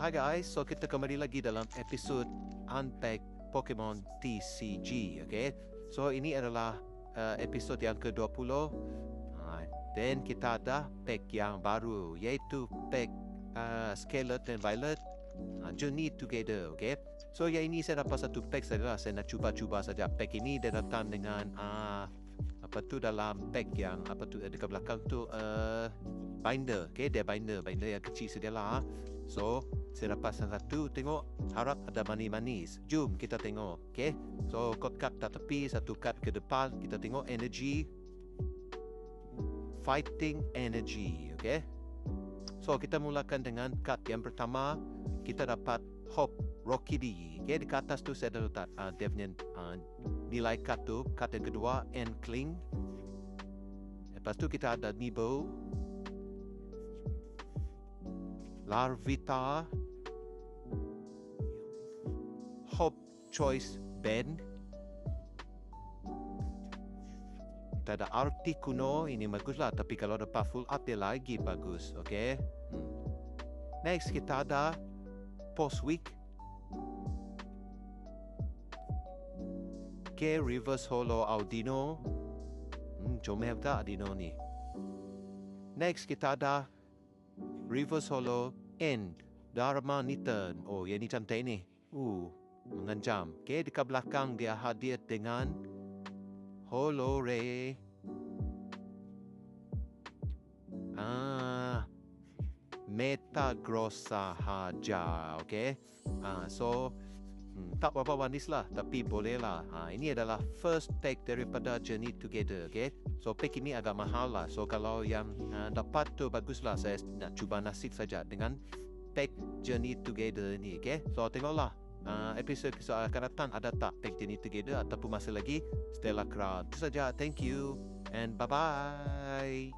Hi guys, so kita kembali lagi dalam episod Unpack Pokemon TCG, okay? So ini adalah episod yang ke-20. Dan kita ada pack yang baru, iaitu pack Scarlet dan Violet, Journey Together, okay? So yang ini saya dapat satu pack saja, saya nak cuba-cuba saja pack ini. Dia datang dengan dalam pack yang dekat belakang tu binder, okay? Dia binder yang kecil sajalah. So saya dapat satu, tengok, harap ada manis-manis. Jom kita tengok, okay? So code card kat tepi, satu card ke depan. Kita tengok energy, fighting energy, okay? So kita mulakan dengan card yang pertama. Kita dapat Hope Rocky D, okay? Di atas tu saya dah letak dia punya nilai card tu. Card yang kedua Enkling. Lepas tu kita ada Nibo, Larvita, Hope Choice Band. Kita ada Articuno, ini baguslah, tapi kalau ada full up dia lagi bagus, okay? Next kita ada Postweek, okay, Reverse Holo Audino. Comel tak Audino ni. Next kita ada Reverse Holo End Dharma Nitan. Oh, yang ni cantik ni. Mengancam. Okay, dekat belakang dia hadir dengan Holo Ray. Meta Grossa Haja. Okay. So tak berapa manis lah, tapi boleh lah. Ini adalah first pack daripada Journey Together, okay? So pack ini agak mahal lah. So kalau yang dapat tu baguslah. Saya nak cuba nasib saja dengan pack Journey Together ni, okay? So tengoklah episod akan datang ada tak pack Journey Together ataupun masih lagi Stella Crown. Itu saja. Thank you and bye bye.